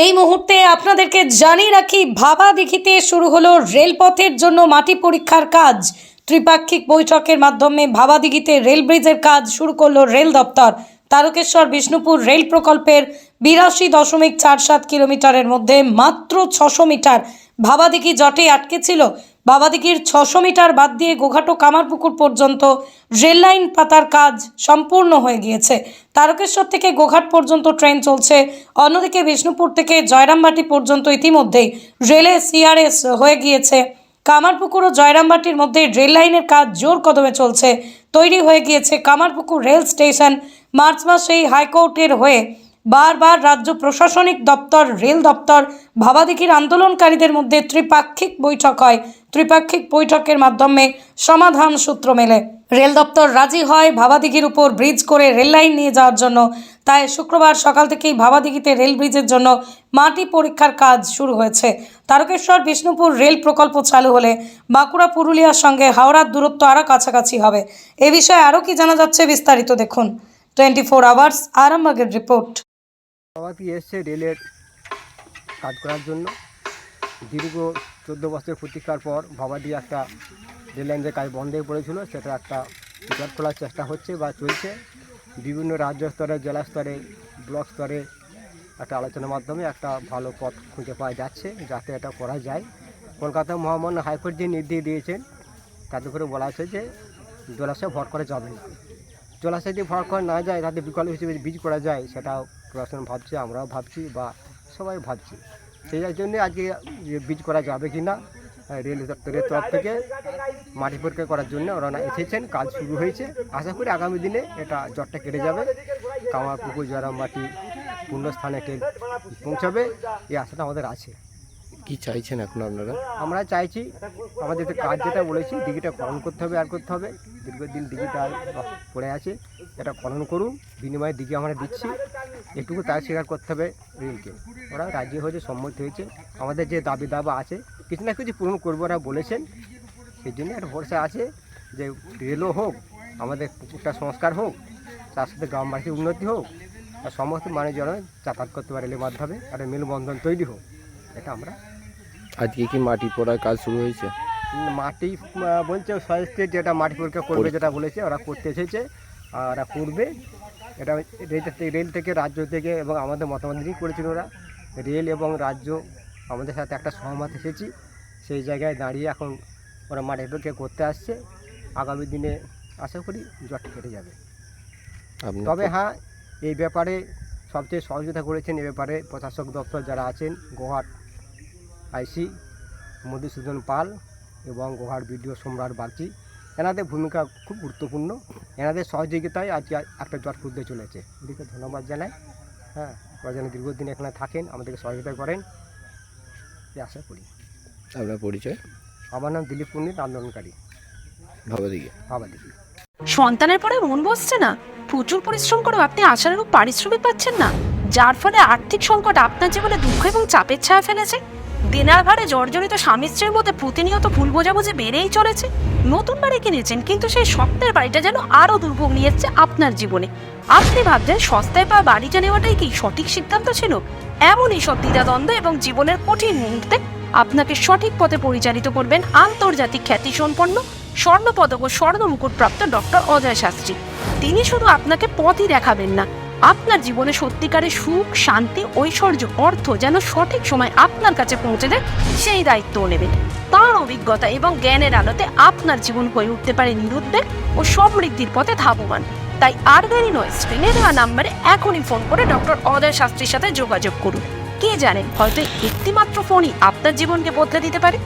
এই মুহূর্তে আপনাদেরকে জানিয়ে রাখি, ভাবাদিঘিতে শুরু হলো রেলপথের জন্য মাটি পরীক্ষার কাজ। ত্রিপাক্ষিক বৈঠকের মাধ্যমে ভাবাদিঘিতে রেল ব্রিজের কাজ শুরু করলো রেল দপ্তর। তারকেশ্বর বিষ্ণুপুর রেল প্রকল্পের 82.47 কিলোমিটারের মধ্যে মাত্র 600 মিটার ভাবাদিঘি জটে আটকে ছিল। ভাবাদিঘির 600 মিটার বাদ দিয়ে গোঘাট ও কামারপুকুর পর্যন্ত রেল লাইন পাতার কাজ সম্পূর্ণ হয়ে গিয়েছে। তারকেশ্বর থেকে গোঘাট পর্যন্ত ট্রেন চলছে। অন্যদিকে বিষ্ণুপুর থেকে জয়রামবাটি পর্যন্ত ইতিমধ্যেই রেলে সিআরএস হয়ে গিয়েছে। কামারপুকুর ও জয়রামবাটির মধ্যে রেল লাইনের কাজ জোর কদমে চলছে। তৈরি হয়ে গিয়েছে কামারপুকুর রেল স্টেশন। মার্চ মাসেই হাইকোর্টের হয়ে বারবার রাজ্য প্রশাসনিক দপ্তর, রেল দপ্তর, ভাবাদিঘির আন্দোলনকারীদের মধ্যে ত্রিপাক্ষিক বৈঠক হয়। ত্রিপাক্ষিক বৈঠকের মাধ্যমে সমাধান সূত্র মেলে। রেল দপ্তর রাজি হয় ভাবাদিঘির উপর ব্রিজ করে রেল লাইন নিয়ে যাওয়ার জন্য। তাই শুক্রবার সকাল থেকেই ভাবাদিঘিতে রেল ব্রিজের জন্য মাটি পরীক্ষার কাজ শুরু হয়েছে। তারকেশ্বর বিষ্ণুপুর রেল প্রকল্প চালু হলে বাঁকুড়া পুরুলিয়ার সঙ্গে হাওড়ার দূরত্ব আরও কাছাকাছি হবে। এ বিষয়ে আরও কি জানা যাচ্ছে বিস্তারিত দেখুন 24 আওয়ার্স আরামবাগের রিপোর্ট। ভাবাদিঘি এসছে রেলের কাজ করার জন্য। দীর্ঘ 14 বছরের প্রতীক্ষার পর ভাবাদিঘি একটা রেল লাইনের কাজ বন্ধ হয়ে পড়েছিল, সেটা একটা জট খোলার চেষ্টা হচ্ছে বা চলছে। বিভিন্ন রাজ্য স্তরে, জেলা স্তরে, ব্লক স্তরে একটা আলোচনার মাধ্যমে একটা ভালো পথ খুঁজে পাওয়া যাচ্ছে যাতে এটা করা যায়। কলকাতা মহামান্য হাইকোর্ট যে নির্দেশ দিয়েছেন তাতে করে বলা আছে যে জলাশয় ভর করা যাবে না। জলাশয় যদি ভর করা না যায় তাতে বিকল্প হিসেবে বীজ করা যায়, সেটাও প্রশাসন ভাবছে, আমরাও ভাবছি বা সবাই ভাবছি। সেই জন্যে আজকে বীজ করা যাবে কি না রেল দপ্তরের তরফ থেকে মাটি পরীক্ষা করার জন্য ওনারা এসেছেন। কাজ শুরু হয়েছে। আশা করি আগামী দিনে এটা জটটা কেটে যাবে, কামারপুকুর জয়রামবাটি পূর্ণস্থানে ট্রেন পৌঁছাবে, এই আশাটা আমাদের আছে। কি চাইছেন এখন আপনারা? আমরা চাইছি আমাদের কাজ যেটা বলেছি, দিঘিটা খনন করতে হবে, আর করতে হবে। দীর্ঘদিন দিঘিটা পড়ে আছে, এটা খনন করুন, বিনিময়ে দিঘি আমরা দিচ্ছি, এটুকু তাই স্বীকার করতে হবে রেলকে। ওরা রাজি হয়েছে, সম্মতি হয়েছে। আমাদের যে দাবি দাবা আছে কিছু না কিছু পূরণ করবো ওরা বলেছেন। সেই জন্য একটা ভরসা আছে যে রেলও হোক, আমাদের পুকুরটা সংস্কার হোক, তার সাথে গ্রামবাসীর উন্নতি হোক, আর সমস্ত মানুষজন যাতায়াত করতে পারে রেলের মাধ্যমে, একটা মেলবন্ধন তৈরি হোক, এটা আমরা। আজকে কি মাটি পড়ার কাজ শুরু হয়েছে? মাটি বলছে স্টেট যেটা মাটি পরীক্ষা করবে যেটা বলেছে ওরা করতে এসেছে, আর ওরা করবে। এটা রেল থেকে, রাজ্য থেকে এবং আমাদের মতামত নিয়েই করেছিল ওরা। রেল এবং রাজ্য আমাদের সাথে একটা সহমত এসেছি, সেই জায়গায় দাঁড়িয়ে এখন ওরা মাটি পরীক্ষা করতে আসছে। আগামী দিনে আশা করি জট কেটে যাবে। তবে হ্যাঁ, এই ব্যাপারে সবচেয়ে সহযোগিতা করেছেন এ ব্যাপারে প্রশাসক দপ্তর যারা আছেন, গোঘাট আইসি মধুসূদন পাল এবং গোঘাট বিডিও সম্রাট বাগচি, এনাদের ভূমিকা খুব গুরুত্বপূর্ণ। এনাদের সহযোগিতায় আজকে একটা জট খুঁজতে চলেছে, এদিকে ধন্যবাদ জানাই। হ্যাঁ, ওরা যেন দীর্ঘদিন এখানে থাকেন, আমাদেরকে সহযোগিতা করেন, এই আশা করি। আপনার পরিচয়? আমার নাম দিলীপ পণ্ডিত, আন্দোলনকারী, ভাবাদিঘি। ভাবাদিঘি। সন্তানের পরে মন বসছে না, প্রচুর পরিশ্রম করেও আপনি আশানুরূপ পারিশ্রমিক পাচ্ছেন না, যার ফলে আর্থিক সংকট আপনার জীবনে দুঃখ এবং চাপের ছায়া ফেলেছে। দেনার ভারে জর্জরিত স্বামী স্ত্রীর মধ্যে প্রতিনিয়ত ভুল বোঝাবুঝি বেড়েই চলেছে। নতুন বাড়ি কিনেছেন, কিন্তু সেই স্বপ্নের বাড়িটা যেন আরও দুর্ভোগ নিয়ে এসছে আপনার জীবনে। আপনি ভাবছেন সস্তায় পাওয়া বাড়িটা নেওয়াটাই কি সঠিক সিদ্ধান্ত ছিল? এমনই সব দ্বিধাদ্বন্দ্ব এবং জীবনের কঠিন মুহূর্তে আপনাকে সঠিক পথে পরিচালিত করবেন আন্তর্জাতিক খ্যাতিসম্পন্ন স্বর্ণপদক ও স্বর্ণ মুকুটপ্রাপ্ত ডক্টর অজয় শাস্ত্রী। তিনি শুধু আপনাকে পথই দেখাবেন না, আপনার জীবনে সত্যিকারের সুখ, শান্তি, ঐশ্বর্য, অর্থ যেন সঠিক সময় আপনার কাছে পৌঁছে দেয় সেই দায়িত্বও নেবেন। তাঁর অভিজ্ঞতা এবং জ্ঞানের আলোতে আপনার জীবন হয়ে উঠতে পারে নিরুদ্বেগ ও সমৃদ্ধির পথে ধাবমান। তাই আর দেরি নয়, স্ক্রিনে দেওয়া নাম্বারে এখনই ফোন করে ডক্টর অজয় শাস্ত্রীর সাথে যোগাযোগ করুন। কে জানেন, হয়তো একটিমাত্র ফোনই আপনার জীবনকে বদলে দিতে পারে।